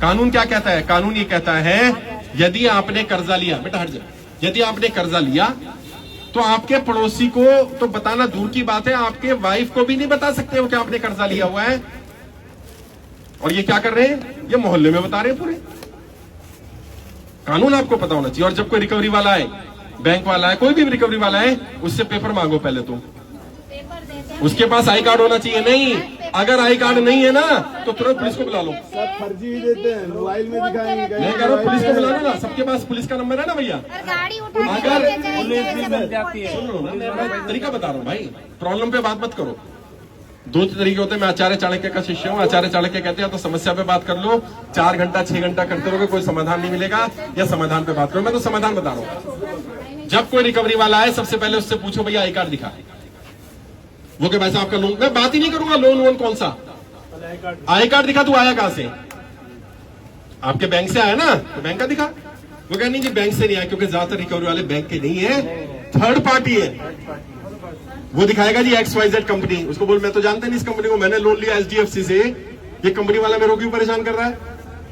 कानून क्या कहता है? कानून ये कहता है यदि आपने कर्जा लिया, बेटा हट जा, यदि आपने कर्जा लिया तो आपके पड़ोसी को तो बताना दूर की बात है, आपके वाइफ को भी नहीं बता सकते हो कि आपने कर्जा लिया हुआ है। और ये क्या कर रहे हैं? ये मोहल्ले में बता रहे हैं पूरे। कानून आपको पता होना चाहिए। और जब कोई रिकवरी वाला है, बैंक वाला है, कोई भी रिकवरी वाला है, उससे पेपर मांगो पहले तो। उसके पास आई कार्ड होना चाहिए। नहीं, अगर आई कार्ड नहीं है ना तो तुरंत पुलिस को बुला लो। सब फर्जी ही देते हैं, मोबाइल में दिखाएंगे। मैं कह रहा हूँ पुलिस को बुला लो ना, सबके पास पुलिस का नंबर है ना भैया। अगर सुनो ना, मैं तरीका बता रहा हूँ भाई, प्रॉब्लम पे बात मत करो। दो तरीके होते हैं। मैं आचार्य चाणक्य का शिष्य हूँ। आचार्य चाणक्य कहते हैं तो समस्या पे बात कर लो, 4 घंटा 6 घंटा करते रहोगे कोई समाधान नहीं मिलेगा, या समाधान पे बात करो। मैं तो समाधान बता रहा हूँ। जब कोई रिकवरी वाला आए सबसे पहले उससे पूछो भैया आई कार्ड दिखा। वो कि वैसा आपका लोन, मैं बात ही नहीं करूंगा लोन वोन कौन सा, आई कार्ड दिखा। तू आया कहां से? आपके बैंक से आया ना, तो बैंक का दिखा। वो कह नहीं जी बैंक से नहीं आया, क्योंकि ज्यादातर रिकवरी वाले बैंक के नहीं है, थर्ड पार्टी है। वो दिखाएगा जी XYZ कंपनी। उसको बोल मैं तो जानता नहीं इस कंपनी को, मैंने लोन लिया HDFC से, ये कंपनी वाला मेरे को क्यों परेशान कर रहा है?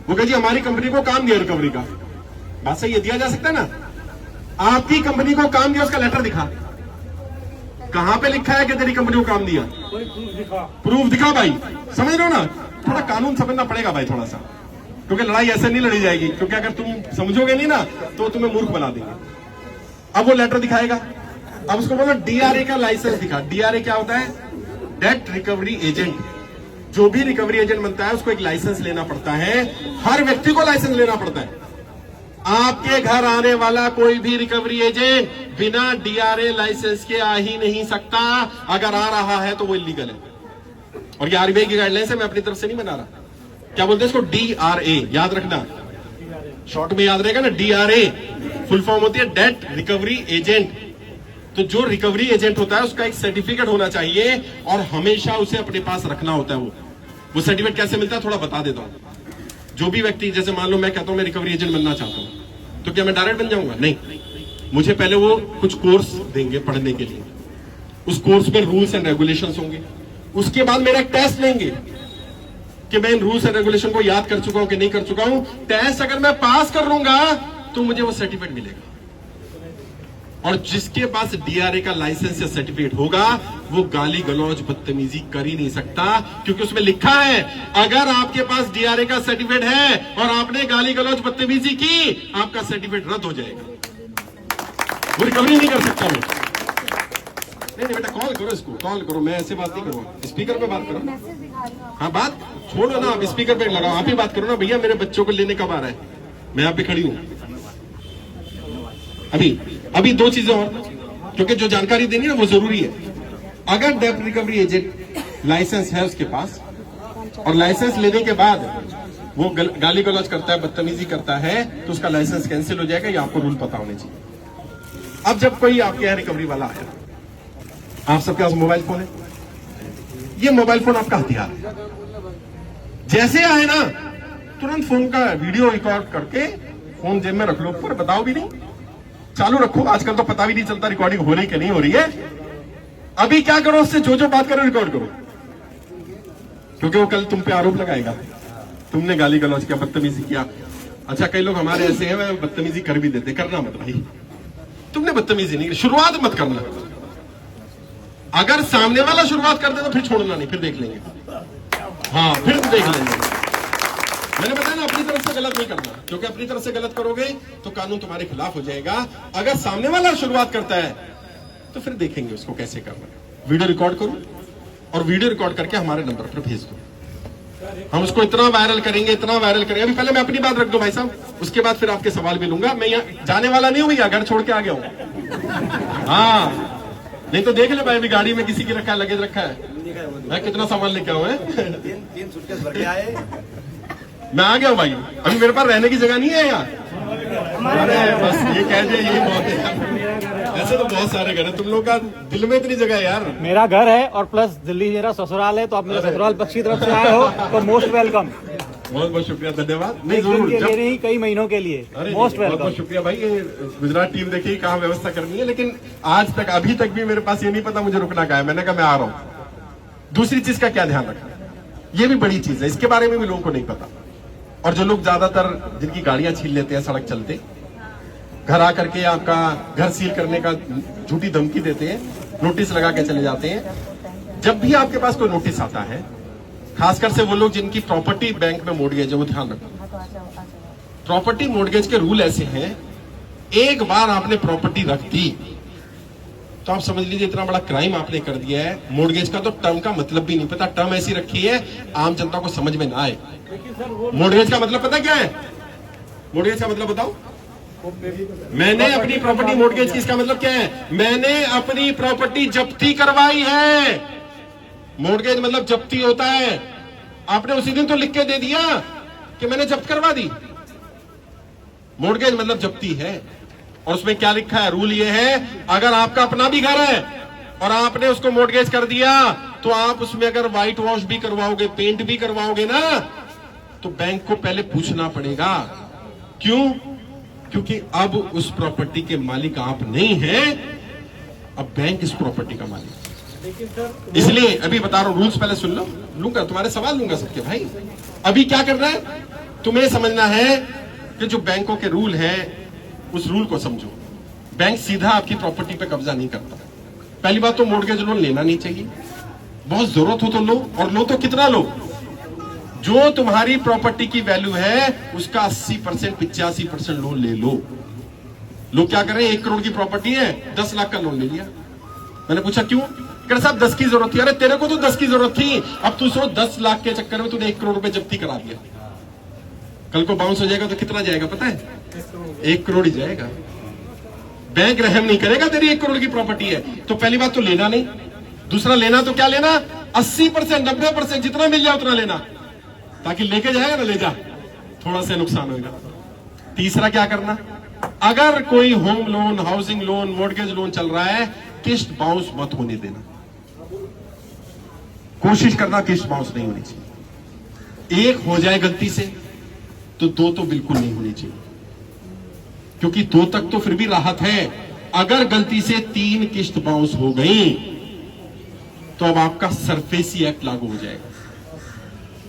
वो कह जी हमारी कंपनी को काम दिया रिकवरी का। बात सही है, दिया जा सकता है ना। आपकी कंपनी को काम दिया, उसका लेटर दिखा। कहां पे लिखा है कि तेरी कंपनी को काम दिया? प्रूफ दिखा भाई। समझ रहे हो ना? थोड़ा कानून समझना पड़ेगा भाई थोड़ा सा, क्योंकि लड़ाई ऐसे नहीं लड़ी जाएगी। क्योंकि अगर तुम समझोगे नहीं ना तो तुम्हें मूर्ख बना देंगे। अब वो लेटर दिखाएगा। अब उसको बोलो DRA का लाइसेंस दिखा। DRA क्या होता है? Date recovery agent. जो भी रिकवरी एजेंट बनता है उसको एक लाइसेंस लेना पड़ता है। हर व्यक्ति को लाइसेंस लेना पड़ता है। आपके घर आने वाला कोई भी रिकवरी एजेंट बिना DRA लाइसेंस के आ ही नहीं सकता। अगर आ रहा है तो वो इलीगल है। और ये RBI की गाइडलाइंस है, मैं अपनी तरफ से नहीं बना रहा। क्या बोलते हैं इसको? DRA, याद रखना, शॉर्ट में याद रहेगा ना। DRA फुल फॉर्म होती है डेट रिकवरी एजेंट। तो जो रिकवरी एजेंट होता है उसका एक सर्टिफिकेट होना चाहिए और हमेशा उसे अपने पास रखना होता है। वो सर्टिफिकेट कैसे मिलता है थोड़ा बता देता हूं। जो भी व्यक्ति, जैसे मान लो मैं कहता हूं मैं रिकवरी एजेंट बनना चाहता हूं, तो क्या मैं डायरेक्ट बन जाऊंगा? नहीं, मुझे पहले वो कुछ कोर्स देंगे पढ़ने के लिए। उस कोर्स में रूल्स एंड रेगुलेशंस होंगे। उसके बाद मेरा एक टेस्ट लेंगे कि मैं इन रूल्स एंड रेगुलेशन को याद कर चुका हूं कि नहीं कर चुका हूं। टेस्ट अगर मैं पास कर लूंगा तो मुझे वो सर्टिफिकेट मिलेगा। और जिसके पास DRA का लाइसेंस या सर्टिफिकेट होगा वो गाली गलौज बदतमीजी कर ही नहीं सकता, क्योंकि उसमें लिखा है अगर आपके पास DRA का सर्टिफिकेट है और आपने गाली गलौज बदतमीजी की, आपका सर्टिफिकेट रद्द हो जाएगा। वो रिकवरी नहीं कर सकता। मैं नहीं बेटा, कॉल करो इसको, कॉल करो। मैं ऐसे बात नहीं करूंगा, स्पीकर पे बात करो। हाँ बात छोड़ो ना, आप स्पीकर पे लगाओ, आप ही बात करो ना। भैया मेरे बच्चों को लेने कब आ रहा है? मैं यहाँ पे खड़ी हूँ। अभी 2 चीजें और, क्योंकि जो जानकारी देनी है ना वो जरूरी है। अगर डेट रिकवरी एजेंट लाइसेंस है उसके पास, और लाइसेंस लेने के बाद वो गाली गलौज करता है, बदतमीजी करता है, तो उसका लाइसेंस कैंसिल हो जाएगा। ये आपको रूल पता होने चाहिए। अब जब कोई आपके यहाँ रिकवरी वाला आया, आप सबके पास मोबाइल फोन है, ये मोबाइल फोन आपका हथियार है। जैसे आए ना तुरंत फोन का वीडियो रिकॉर्ड करके फोन जेब में रख लो, ऊपर बताओ भी नहीं, चालू रखो। आजकल तो पता भी नहीं चलता रिकॉर्डिंग हो रही कि नहीं हो रही है। अभी क्या करो, उससे जो जो बात करो रिकॉर्ड करो, क्योंकि वो कल तुम पे आरोप लगाएगा तुमने गाली गलौज किया, बदतमीजी किया। अच्छा कई लोग हमारे ऐसे हैं वह बदतमीजी कर भी देते। करना मत भाई, तुमने बदतमीजी नहीं, शुरुआत मत करना। अगर सामने वाला शुरुआत कर दे तो फिर छोड़ना नहीं, फिर देख लेंगे। हाँ फिर देख लेंगे। मैंने बताया ना अपनी तरफ से गलत नहीं करना, क्योंकि अपनी तरफ से गलत करोगे तो कानून तुम्हारे खिलाफ हो जाएगा। अगर सामने वाला शुरुआत करता है तो फिर देखेंगे उसको कैसे करना है। वीडियो रिकॉर्ड करो और वीडियो रिकॉर्ड करके हमारे नंबर पर भेज दो। हम उसको इतना वायरल करेंगे, इतना वायरल करेंगे। अभी पहले मैं अपनी बात रख दूं भाई साहब, उसके बाद फिर आपके सवाल भी लूंगा। मैं यहाँ जाने वाला नहीं हूं भैया, घर छोड़ के आ गया हूं। हाँ नहीं तो देख ले भाई, अभी गाड़ी में किसी की रखा है, लगेज रखा है। मैं कितना सामान लेके आऊं है? 3 सूटकेस भर के आए। मैं आ गया हूं भाई, अभी मेरे पास रहने की जगह नहीं है यहाँ। अरे बस ये कह दिया, यही बहुत है। ऐसे तो बहुत सारे घर है, तुम लोग का दिल में इतनी जगह है यार। मेरा घर है और प्लस दिल्ली मेरा ससुराल है, तो आप मेरे ससुराल पक्ष की तरफ से आए हो तो मोस्ट वेलकम। बहुत बहुत शुक्रिया, धन्यवाद। नहीं जरूर ले रही कई महीनों के लिए, मोस्ट वेलकम। बहुत शुक्रिया भाई। ये गुजरात टीम देखिए कहाँ व्यवस्था करनी है, लेकिन आज तक अभी तक भी मेरे पास ये नहीं पता मुझे रुकना कहाँ है। मैंने कहा मैं आ रहा हूँ। दूसरी चीज का क्या ध्यान रखना, ये भी बड़ी चीज है, इसके बारे में भी लोगों को नहीं पता। और जो लोग ज्यादातर जिनकी गाड़ियां छीन लेते हैं सड़क चलते, घर आकर के आपका घर सील करने का झूठी धमकी देते हैं, नोटिस लगा के चले जाते हैं। जब भी आपके पास कोई नोटिस आता है, खासकर से वो लोग जिनकी प्रॉपर्टी बैंक में मोर्टगेज है, वो ध्यान रखो। प्रॉपर्टी मोर्टगेज के रूल ऐसे हैं, एक बार आपने प्रॉपर्टी रख दी तो आप समझ लीजिए इतना बड़ा क्राइम आपने कर दिया है। मोर्टगेज का तो टर्म का मतलब भी नहीं पता, टर्म ऐसी रखी है आम जनता को समझ में ना आए। मोर्टगेज का मतलब पता क्या है? मोर्टगेज का मतलब बताओ। मैंने अपनी प्रॉपर्टी मोर्टगेज की, इसका मतलब क्या है? मैंने अपनी प्रॉपर्टी जब्ती करवाई है। मोर्टगेज मतलब जब्ती होता है। आपने उसी दिन तो लिख के दे दिया कि मैंने जब्त करवा दी। मोर्टगेज मतलब जब्ती है। और उसमें क्या लिखा है? रूल ये है, अगर आपका अपना भी घर है और आपने उसको मोर्टगेज कर दिया तो आप उसमें अगर व्हाइट वॉश भी करवाओगे, पेंट भी करवाओगे ना, तो बैंक को पहले पूछना पड़ेगा। क्यों? क्योंकि अब उस प्रॉपर्टी के मालिक आप नहीं हैं, अब बैंक इस प्रॉपर्टी का मालिक। इसलिए अभी बता रहा हूं, रूल्स पहले सुन लो, लूंगा तुम्हारे सवाल लूंगा सबके भाई। अभी क्या करना है तुम्हें समझना है कि जो बैंकों के रूल है उस रूल को समझो। बैंक सीधा आपकी प्रॉपर्टी पे कब्जा नहीं करता। पहली बात तो मोर्टगेज लोन लेना नहीं चाहिए, बहुत जरूरत हो तो लो, और लो तो कितना लो? जो तुम्हारी प्रॉपर्टी की वैल्यू है उसका 80% 85% लोन ले लो। लोग क्या करें, 1 करोड़ की प्रॉपर्टी है, 10 लाख का लोन ले लिया। मैंने पूछा क्यों? कह साहब 10 की जरूरत थी। अरे तेरे को तो 10 की जरूरत थी, अब तू सोच 10 लाख के चक्कर में तूने 1 करोड़ रुपए जब्ती करा दिया। कल को बाउंस हो जाएगा तो कितना जाएगा पता है? 1 करोड़ ही जाएगा। बैंक रहम नहीं करेगा, तेरी 1 करोड़ की प्रॉपर्टी है। तो पहली बात तो लेना नहीं। दूसरा, लेना तो क्या लेना? 80% 90% जितना मिल जाए उतना लेना, ताकि लेके जाएगा ना ले जा, थोड़ा सा नुकसान होगा। तीसरा क्या करना, अगर कोई home loan, housing loan, mortgage loan चल रहा है, किस्त बाउंस मत होने देना। कोशिश करना किस्त बाउंस नहीं होनी चाहिए। 1 हो जाए गलती से तो 2 तो बिल्कुल नहीं होनी चाहिए, क्योंकि 2 तक तो फिर भी राहत है। अगर गलती से 3 किस्त बाउंस हो गई तो अब आपका सरफेसी एक्ट लागू हो जाएगा।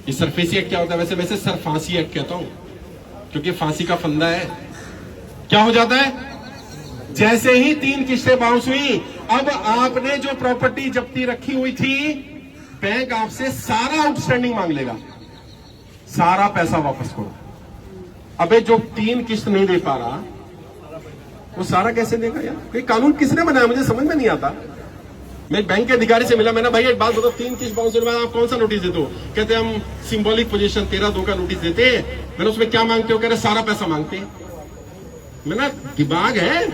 ये सरफेसी एक्ट क्या होता है? वैसे सरफांसी एक्ट कहता हूं, क्योंकि फांसी का फंदा है। क्या हो जाता है? जैसे ही 3 किस्तें बाउंस हुई, अब आपने जो प्रॉपर्टी जब्ती रखी हुई थी, बैंक आपसे सारा आउटस्टैंडिंग मांग लेगा, सारा पैसा वापस करो। अबे जो 3 किस्त नहीं दे पा रहा वो सारा कैसे देगा यार? ये कानून किसने बनाया मुझे समझ में नहीं आता। मैं एक बैंक के अधिकारी से मिला, मैंने भाई एक बात बताओ, 3 किस्त बाउंस होने के बाद आप कौन सा नोटिस देते हो? कहते हम सिंबॉलिक पोजीशन 13(2) का नोटिस देते हैं। मैंने उसमें क्या मांगते हो? कह रहे सारा पैसा मांगते हैं। मैंने दिमाग है,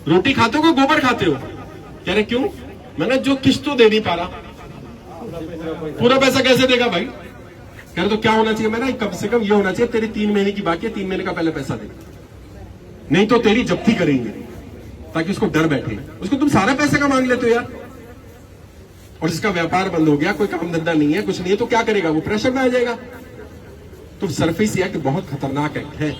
रोटी खाते हो कि गोबर खाते हो? कह रहे क्यों? मैंने जो किस्त तो दे नहीं पा रहा, पूरा पैसा कैसे देगा भाई? कह रहे तो क्या होना चाहिए? मैंने कम से कम ये होना चाहिए, तेरी 3 महीने की बाकी है, 3 महीने का पहले पैसा दे, नहीं तो तेरी जब्ती करेंगे, ताकि उसको डर बैठे। उसको तुम सारा पैसे का मांग लेते हो यार, और जिसका व्यापार बंद हो गया, कोई काम धंधा नहीं है, कुछ नहीं है, तो क्या करेगा? वो प्रेशर में आ जाएगा। तो सरफेसी एक्ट बहुत खतरनाक एक्ट है।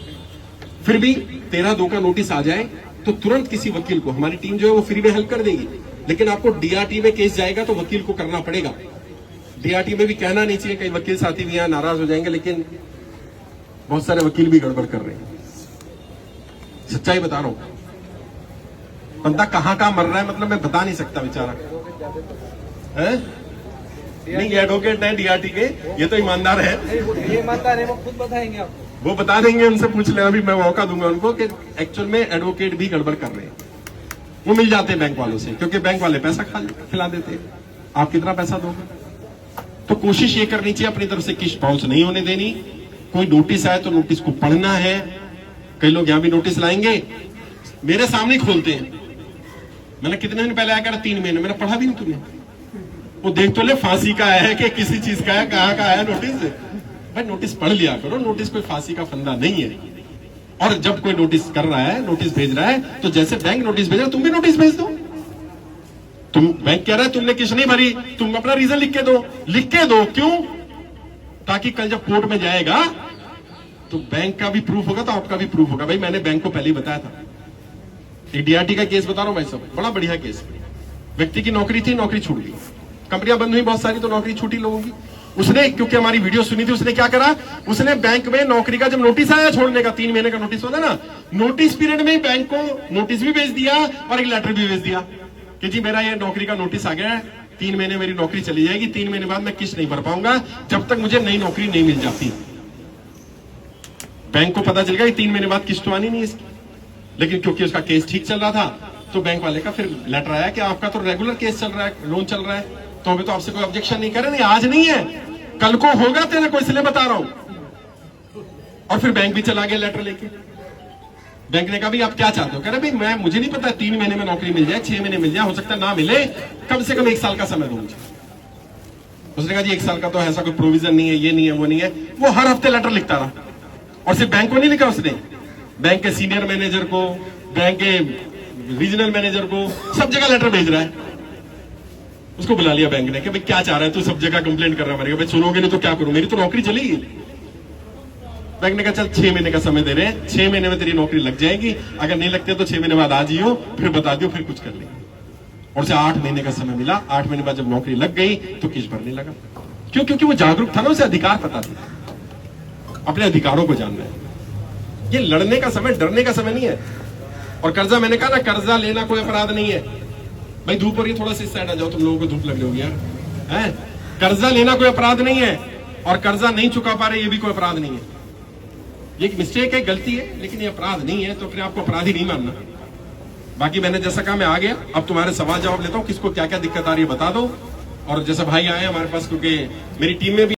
फिर भी 13(2) का नोटिस आ जाए तो तुरंत किसी वकील को, हमारी टीम जो है वो फ्री में हेल्प कर देगी, लेकिन आपको डीआरटी में केस जाएगा तो वकील को करना पड़ेगा। डीआरटी में भी कहना नहीं चाहिए, कई वकील साथी भी यहां नाराज हो जाएंगे, लेकिन बहुत सारे वकील भी गड़बड़ कर रहे हैं। सच्चाई बता रहा हूं। बंदा कहां मर रहा है मतलब मैं बता नहीं सकता बेचारा है? नहीं, एडवोकेट है डीआरटी के, ये तो ईमानदार है। ये ईमानदार है, वो खुद बताएंगे आपको। वो बता देंगे, उनसे पूछ लेना, अभी मैं मौका दूंगा उनको कि एक्चुअल में एडवोकेट भी गड़बड़ कर रहे हैं। वो मिल जाते हैं बैंक वालों से, क्योंकि बैंक वाले पैसा खिला देते हैं। आप कितना पैसा दोगे? तो कोशिश ये करनी चाहिए अपनी तरफ से किस्त बाउंस नहीं होने देनी। कोई नोटिस आए तो नोटिस को पढ़ना है। कई लोग यहां भी नोटिस लाएंगे, मेरे सामने खोलते हैं। मैंने कितने दिन पहले आया कर 3 महीने, मैंने पढ़ा भी नहीं तुमने? वो देख तो ले फांसी का है कि किसी चीज का है, कहां का है नोटिस? भाई नोटिस पढ़ लिया करो, नोटिस कोई फांसी का फंदा नहीं है। और जब कोई नोटिस कर रहा है, नोटिस भेज रहा है, तो जैसे बैंक नोटिस भेज रहा है तुम भी नोटिस भेज दो। तुम बैंक कह रहा है तुमने किस्त नहीं भरी, तुम अपना रीजन लिख के दो। क्यों? ताकि कल जब कोर्ट में जाएगा तो बैंक का भी प्रूफ होगा तो आपका भी प्रूफ होगा। भाई मैंने बैंक को पहले ही बताया था। एक डीआरटी का केस बता रहा हूं भाई साहब, बड़ा बढ़िया केस। व्यक्ति की नौकरी थी, नौकरी छूट गई, कंपनियां बंद हुई बहुत सारी, तो नौकरी छूटी लोगों की। उसने, क्योंकि हमारी वीडियो सुनी थी, उसने क्या करा, उसने बैंक में नौकरी का जब नोटिस आया छोड़ने का, 3 महीने का नोटिस होता ना, नोटिस पीरियड में ही बैंक को नोटिस भी भेज दिया और एक लेटर भी भेज दिया कि जी मेरा ये नौकरी का नोटिस आ गया है, 3 महीने मेरी नौकरी चली जाएगी, 3 महीने बाद मैं किस्त नहीं भर पाऊंगा जब तक मुझे नई नौकरी नहीं मिल जाती। बैंक को पता चल गया कि 3 महीने बाद किस्त तो आनी नहीं इसकी, लेकिन क्योंकि उसका केस ठीक चल रहा था तो बैंक वाले का फिर लेटर आया कि आपका तो रेगुलर केस चल रहा है, लोन चल रहा है, तो अभी तो आपसे कोई ऑब्जेक्शन नहीं करे, नहीं आज नहीं है, कल को होगा तेरे को, इसलिए बता रहा हूं। और फिर बैंक भी चला गया लेटर लेके। बैंक ने कहा भाई आप क्या चाहते हो, कह रहे भाई मुझे नहीं पता, 3 महीने में नौकरी मिल जाए, 6 महीने मिल जाए, हो सकता है ना मिले, कम से कम 1 साल का समय दो मुझे। उसने कहा जी 1 साल का तो ऐसा कोई प्रोविजन नहीं है, ये नहीं है, वो नहीं है। वो हर हफ्ते लेटर लिखता रहा, और सिर्फ बैंक को नहीं लिखा उसने, बैंक के सीनियर मैनेजर को, बैंक के रीजनल मैनेजर को, सब जगह लेटर भेज रहा है। उसको बुला लिया बैंक ने कि भाई क्या चाह रहा है तू, सब जगह कंप्लेंट कर रहा है, भाई सुनोगे नहीं तो क्या करूं, मेरी तो नौकरी चलेगी। बैंक ने कहा चल 6 महीने का समय दे रहे हैं, 6 महीने में तेरी नौकरी लग जाएगी, अगर नहीं लगती तो 6 महीने बाद आ जाइयो, फिर बता दियो, फिर कुछ कर लेंगे। और उसे 8 महीने का समय मिला। 8 महीने बाद जब नौकरी लग गई तो किस्त भरने लगा। क्यों? क्योंकि वो जागरूक था ना, उसे अधिकार पता था, अपने अधिकारों को जानना है। ये लड़ने का समय, डरने का समय नहीं है। और कर्जा, मैंने कहा ना, कर्जा लेना कोई अपराध नहीं है भाई। धूप हो रही है, थोड़ा सा इस साइड आ जाओ, तुम लोगों को धूप लग रही होगी यार, है? कर्जा लेना कोई अपराध नहीं है, और कर्जा नहीं चुका पा रहे ये भी कोई अपराध नहीं है। ये एक मिस्टेक है, गलती है, लेकिन ये अपराध नहीं है, तो फिर आपको अपराधी नहीं मानना। बाकी मैंने जैसा कहा मैं आ गया, अब तुम्हारे सवाल जवाब लेता हूं, किसको क्या क्या दिक्कत आ रही है बता दो। और जैसे भाई आए हमारे पास, क्योंकि मेरी टीम में भी